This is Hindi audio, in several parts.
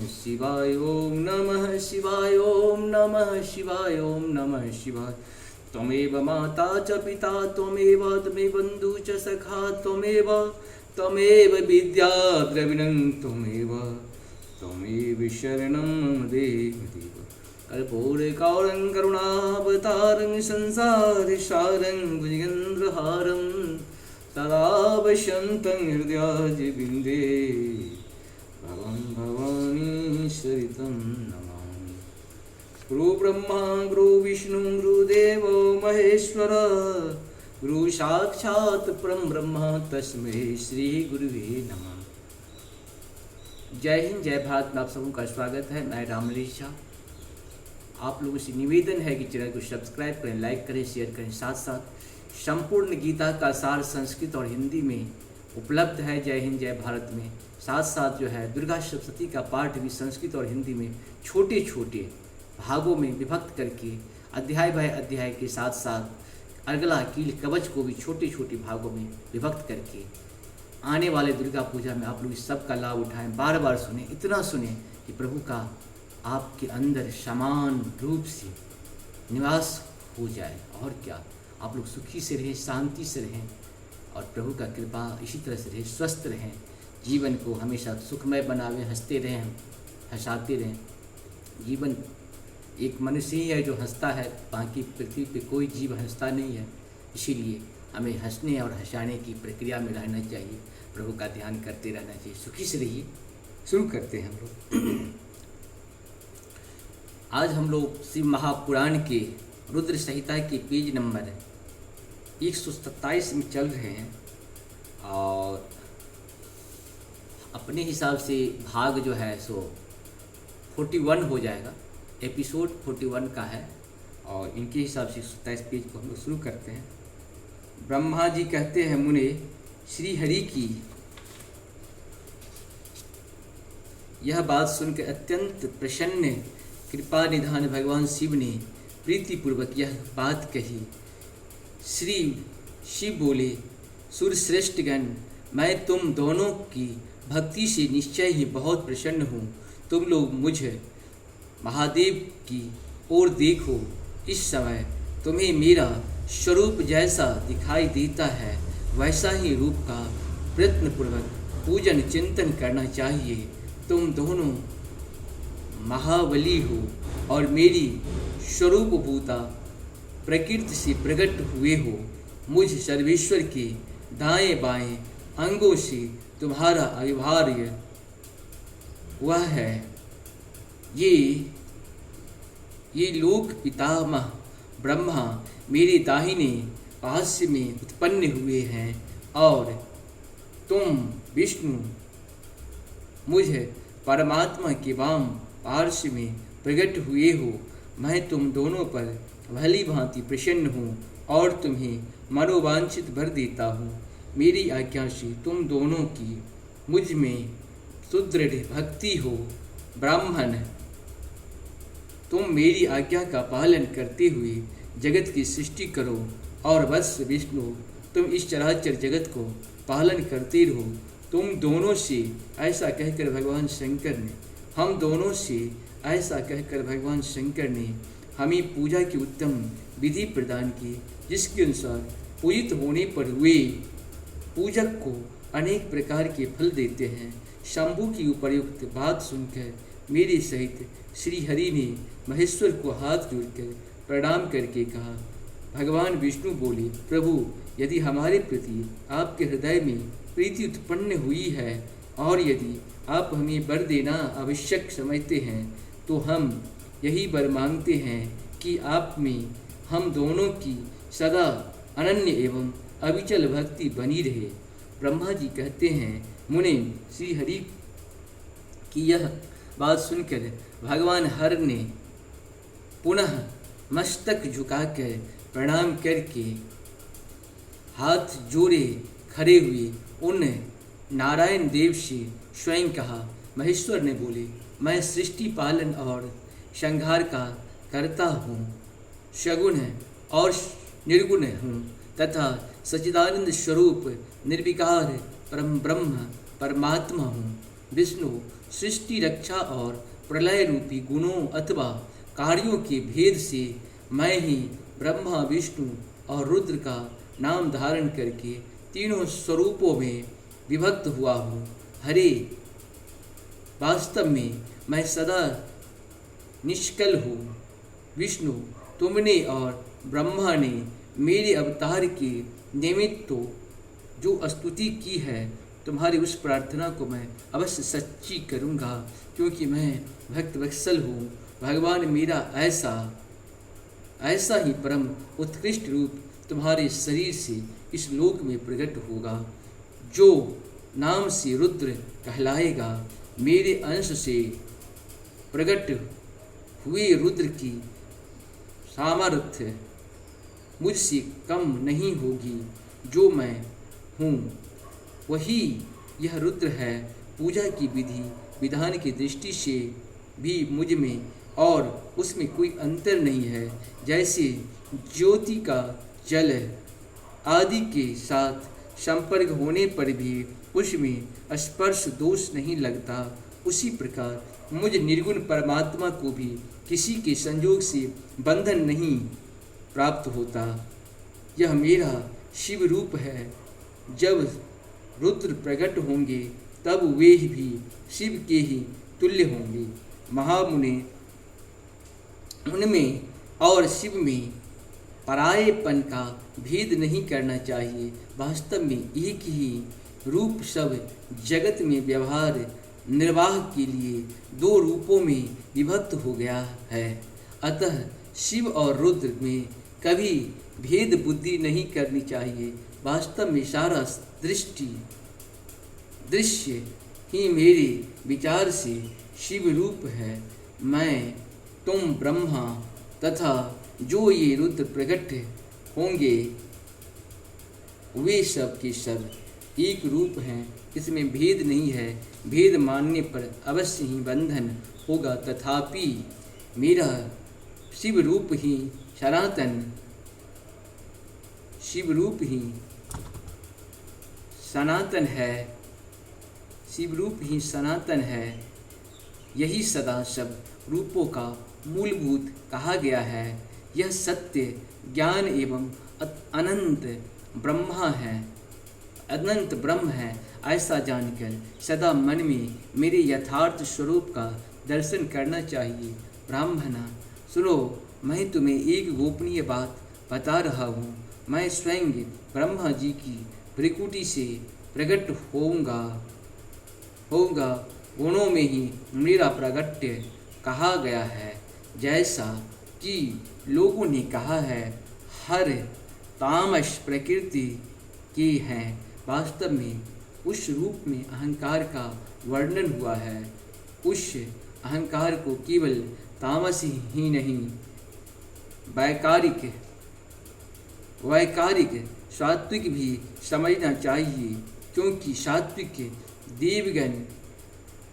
शिवाय ओम नमः शिवाय ओम नमः शिवाय ओम नमः शिवाय। त्वमेव माता च पिता त्वमेव बन्धु च सखा त्वमेव विद्या द्रविणं त्वमेव शरणं मम देव। कर्पूरगौरं करुणावतारं संसारसारं भुजगेन्द्रहारं सदा वसन्तं हृदयारविन्दे भवं भवानी सरितं नमामि। गुरु ब्रह्मा गुरु विष्णु गुरुदेवो महेश्वर गुरु साक्षात् परम ब्रह्म तस्मै श्री गुरुवे नमः। जय हिंद जय भारत में आप सबों का स्वागत है। मैं रामलीला शाह। आप लोगों से निवेदन है कि चैनल को सब्सक्राइब करें, लाइक करें, शेयर करें। साथ साथ संपूर्ण गीता का सार संस्कृत और हिंदी में उपलब्ध है जय हिंद जय भारत में। साथ साथ जो है दुर्गा सप्तशती का पाठ भी संस्कृत और हिंदी में छोटे छोटे भागों में विभक्त करके अध्याय बाय अध्याय के साथ साथ अगला कील कवच को भी छोटे छोटे भागों में विभक्त करके आने वाले दुर्गा पूजा में आप लोग इस सब का लाभ उठाएं। बार बार सुने, इतना सुने कि प्रभु का आपके अंदर समान रूप से निवास हो जाए। और क्या, आप लोग सुखी से रहें, शांति से रहें और प्रभु का कृपा इसी तरह से रहे, स्वस्थ रहें, जीवन को हमेशा सुखमय बनावे, हंसते रहें, हंसाते रहें। जीवन एक मनुष्य ही है जो हंसता है, बाकी पृथ्वी पे कोई जीव हंसता नहीं है। इसीलिए हमें हंसने और हंसाने की प्रक्रिया में रहना चाहिए, प्रभु का ध्यान करते रहना चाहिए। सुखी से रहिए। शुरू करते हैं हम लोग। आज हम लोग शिव महापुराण के रुद्र संहिता के पेज नंबर 127 में चल रहे हैं और अपने हिसाब से भाग जो है सो 41 हो जाएगा। एपिसोड 41 का है और इनके हिसाब से 27 पेज को हम लोग शुरू करते हैं। ब्रह्मा जी कहते हैं, मुने श्री हरि की यह बात सुनकर अत्यंत प्रसन्न कृपा निधान भगवान शिव ने प्रीतिपूर्वक यह बात कही। श्री शिव बोले, सुरश्रेष्ठगण, मैं तुम दोनों की भक्ति से निश्चय ही बहुत प्रसन्न हूँ। तुम लोग मुझे महादेव की ओर देखो। इस समय तुम्हें मेरा स्वरूप जैसा दिखाई देता है वैसा ही रूप का प्रयत्नपूर्वक पूजन चिंतन करना चाहिए। तुम दोनों महाबली हो और मेरी स्वरूपभूता प्रकृति से प्रकट हुए हो। मुझ सर्वेश्वर के दाएं बाएं अंगों से तुम्हारा अविभाज्य वह है। ये लोक पितामह ब्रह्मा मेरे दाहिने पार्श्व में उत्पन्न हुए हैं और तुम विष्णु मुझे परमात्मा के वाम पार्श्व में प्रकट हुए हो। मैं तुम दोनों पर भली भांति प्रसन्न हूँ और तुम्हें मनोवांछित भर देता हूँ। मेरी आज्ञा से तुम दोनों की मुझ में सुदृढ़ भक्ति हो। ब्राह्मण, तुम मेरी आज्ञा का पालन करते हुए जगत की सृष्टि करो और वत्स विष्णु, तुम इस चराचर जगत को पालन करते रहो। तुम दोनों से ऐसा कहकर भगवान शंकर ने हमें पूजा की उत्तम विधि प्रदान की, जिसके अनुसार पूजित होने पर वे पूजक को अनेक प्रकार के फल देते हैं। शंभु की उपर्युक्त बात सुनकर मेरे सहित श्री हरि ने महेश्वर को हाथ जोड़कर प्रणाम करके कहा। भगवान विष्णु बोले, प्रभु, यदि हमारे प्रति आपके हृदय में प्रीति उत्पन्न हुई है और यदि आप हमें वर देना आवश्यक समझते हैं तो हम यही वर मांगते हैं कि आप में हम दोनों की सदा अनन्य एवं अविचल भक्ति बनी रहे। ब्रह्मा जी कहते हैं, मुने श्री हरि की यह बात सुनकर भगवान हर ने पुनः मस्तक झुकाकर प्रणाम करके हाथ जोड़े खड़े हुए उन नारायण देव से स्वयं कहा। महेश्वर ने बोले, मैं सृष्टि पालन और संहार का करता हूँ, सगुण और निर्गुण हूँ तथा सच्चिदानंद स्वरूप निर्विकार परम ब्रह्म परमात्मा हूँ। विष्णु, सृष्टि रक्षा और प्रलय रूपी गुणों अथवा कार्यों के भेद से मैं ही ब्रह्मा विष्णु और रुद्र का नाम धारण करके तीनों स्वरूपों में विभक्त हुआ हूँ। हरे, वास्तव में मैं सदा निष्कल हूँ। विष्णु, तुमने और ब्रह्मा ने मेरे अवतार के निमित्त तो जो स्तुति की है, तुम्हारी उस प्रार्थना को मैं अवश्य सच्ची करूँगा, क्योंकि मैं भक्त वत्सल हूँ। भगवान मेरा ऐसा ही परम उत्कृष्ट रूप तुम्हारे शरीर से इस लोक में प्रकट होगा, जो नाम से रुद्र कहलाएगा। मेरे अंश से प्रकट हुए रुद्र की सामर्थ्य मुझसे कम नहीं होगी। जो मैं हूँ वही यह रुद्र है। पूजा की विधि विधान की दृष्टि से भी मुझ में और उसमें कोई अंतर नहीं है। जैसे ज्योति का जल आदि के साथ संपर्क होने पर भी उसमें स्पर्श दोष नहीं लगता, उसी प्रकार मुझ निर्गुण परमात्मा को भी किसी के संयोग से बंधन नहीं प्राप्त होता। यह मेरा शिव रूप है। जब रुद्र प्रकट होंगे तब वे भी शिव के ही तुल्य होंगे। महामुने, उनमें और शिव में परायेपन का भेद नहीं करना चाहिए। वास्तव में एक ही रूप सब जगत में व्यवहार निर्वाह के लिए दो रूपों में विभक्त हो गया है। अतः शिव और रुद्र में कभी भेद बुद्धि नहीं करनी चाहिए। वास्तव में सारा दृश्य ही मेरे विचार से शिव रूप है। मैं, तुम, ब्रह्मा तथा जो ये रुद्र प्रकट होंगे वे सब के सब एक रूप हैं, इसमें भेद नहीं है। भेद मानने पर अवश्य ही बंधन होगा। तथापि मेरा शिव रूप ही सनातन है। यही सदा सब रूपों का मूलभूत कहा गया है। यह सत्य ज्ञान एवं अनंत ब्रह्म है। ऐसा जानकर सदा मन में मेरे यथार्थ स्वरूप का दर्शन करना चाहिए। ब्राह्मणा, सुनो, मैं तुम्हें एक गोपनीय बात बता रहा हूँ। मैं स्वयं ब्रह्मा जी की प्रकृति से प्रकट होऊंगा। गुणों में ही मेरा प्रागट्य कहा गया है। जैसा कि लोगों ने कहा है, हर तामस प्रकृति के हैं। वास्तव में उस रूप में अहंकार का वर्णन हुआ है। उस अहंकार को केवल तामस ही नहीं, वैकारिक सात्विक भी समझना चाहिए, क्योंकि सात्विक देवगण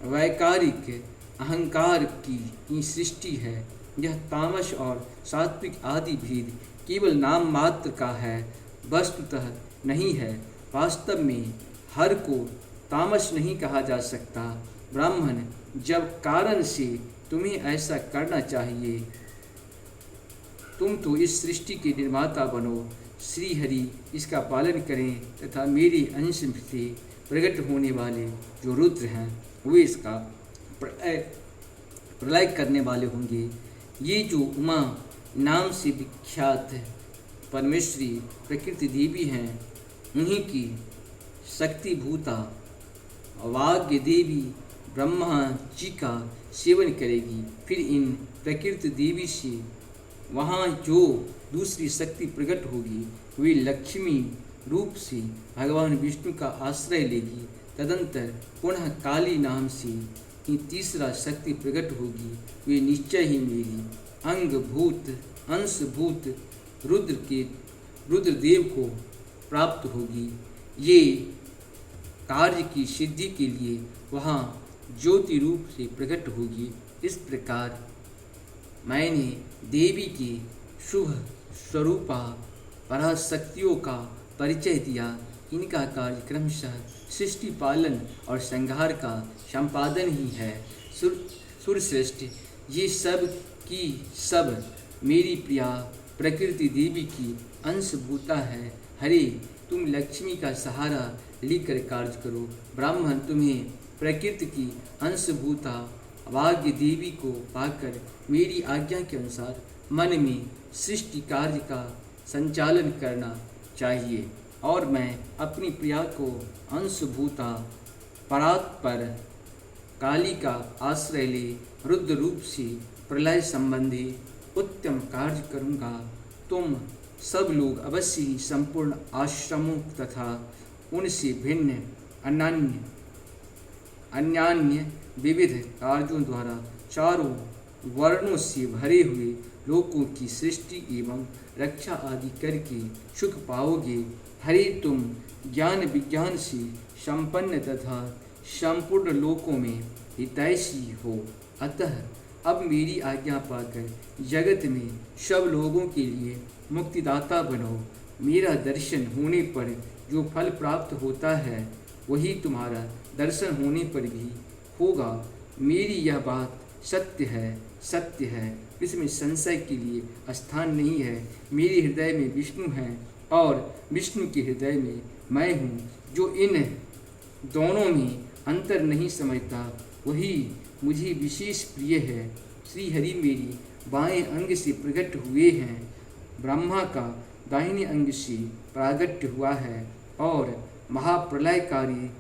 वैकारिक अहंकार की ही सृष्टि है। यह तामस और सात्विक आदि भेद केवल नाम मात्र का है, वस्तुतः नहीं है। वास्तव में हर को तामस नहीं कहा जा सकता। ब्राह्मण, जब कारण से तुम्हें ऐसा करना चाहिए, तुम तो इस सृष्टि के निर्माता बनो। श्री हरि इसका पालन करें तथा मेरे अंश से प्रकट होने वाले जो रुद्र हैं वे इसका प्रलय करने वाले होंगे। ये जो उमा नाम से विख्यात परमेश्वरी प्रकृति देवी हैं, उन्हीं की शक्ति भूता वाग्य देवी ब्रह्मा जी का सेवन करेगी। फिर इन प्रकृति देवी से वहाँ जो दूसरी शक्ति प्रकट होगी वे लक्ष्मी रूप से भगवान विष्णु का आश्रय लेगी। तदंतर पुनः काली नाम से ही तीसरा शक्ति प्रकट होगी। वे निश्चय ही मेरी अंशभूत रुद्रदेव को प्राप्त होगी। ये कार्य की सिद्धि के लिए वहाँ ज्योति रूप से प्रकट होगी। इस प्रकार मैंने देवी की शुभ स्वरूपा पराशक्तियों का परिचय दिया। इनका कार्य क्रमशः सृष्टि पालन और संहार का संपादन ही है। सुरश्रेष्ठ, ये सब की सब मेरी प्रिया प्रकृति देवी की अंशभूता है। हरे, तुम लक्ष्मी का सहारा लेकर कार्य करो। ब्राह्मण, तुम्हें प्रकृति की अंशभूता भाग्य देवी को पाकर मेरी आज्ञा के अनुसार मन में सृष्टि कार्य का संचालन करना चाहिए, और मैं अपनी प्रिया को अंशभूता परात्पर काली का आश्रय ले रुद्र रूप से प्रलय संबंधी उत्तम कार्य करूँगा। तुम सब लोग अवश्य ही संपूर्ण आश्रमों तथा उनसे भिन्न अन्यान्य विविध कार्यों द्वारा चारों वर्णों से भरे हुए लोकों की सृष्टि एवं रक्षा आदि करके सुख पाओगे। हरे, तुम ज्ञान विज्ञान से संपन्न तथा संपूर्ण लोकों में हितैषी हो, अतः अब मेरी आज्ञा पाकर जगत में सब लोगों के लिए मुक्तिदाता बनो। मेरा दर्शन होने पर जो फल प्राप्त होता है वही तुम्हारा दर्शन होने पर भी होगा। मेरी यह बात सत्य है, इसमें संशय के लिए स्थान नहीं है। मेरे हृदय में विष्णु हैं और विष्णु के हृदय में मैं हूँ। जो इन दोनों में अंतर नहीं समझता वही मुझे विशेष प्रिय है। श्री हरि मेरी बाएं अंग से प्रकट हुए हैं, ब्रह्मा का दाहिने अंग से प्रागट्य हुआ है, और महाप्रलयकारी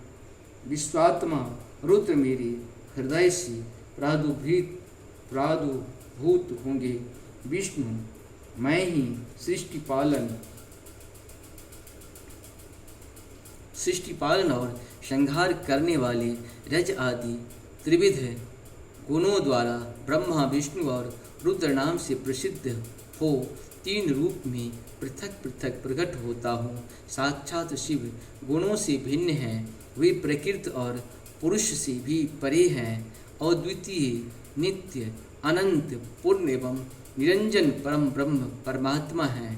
विश्वात्मा रुद्र मेरे हृदय से प्रादुर्भूत होंगे। विष्णु, मैं ही सृष्टि पालन और संहार करने वाले रज आदि त्रिविध गुणों द्वारा ब्रह्मा, विष्णु और रुद्र नाम से प्रसिद्ध हो तीन रूप में पृथक पृथक प्रकट होता हूँ। साक्षात शिव गुणों से भिन्न हैं, वे प्रकृति और पुरुष से भी परे हैं। अद्वितीय, नित्य, अनंत, पूर्ण एवं निरंजन परम ब्रह्म परमात्मा हैं।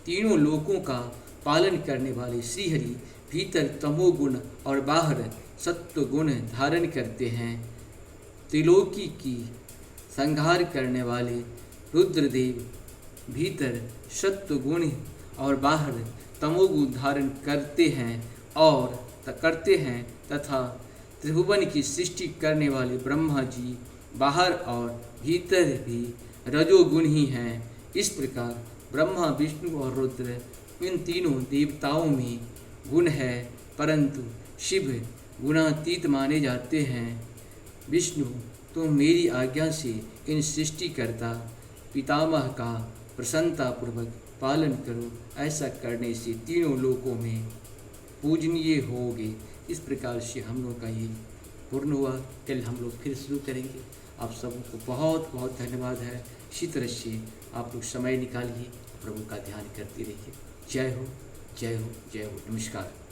तीनों लोकों का पालन करने वाले श्रीहरि भीतर तमोगुण और बाहर सत्व गुण धारण करते हैं। त्रिलोकी की संहार करने वाले रुद्रदेव भीतर सत्व गुण और बाहर तमोगुण धारण करते हैं तथा त्रिभुवन की सृष्टि करने वाले ब्रह्मा जी बाहर और भीतर भी रजोगुण ही हैं। इस प्रकार ब्रह्मा, विष्णु और रुद्र इन तीनों देवताओं में गुण है, परंतु शिव गुणातीत माने जाते हैं। विष्णु, तुम मेरी आज्ञा से इन सृष्टिकर्ता पितामह का प्रसन्नतापूर्वक पालन करो। ऐसा करने से तीनों लोकों में पूजनीय होगे। इस प्रकार से हम लोग का ये पूर्ण हुआ। कल हम लोग फिर शुरू करेंगे। आप सबको बहुत बहुत धन्यवाद है। इसी तरह से आप लोग समय निकालिए, प्रभु का ध्यान करते रहिए। जय हो, जय हो, जय हो। नमस्कार।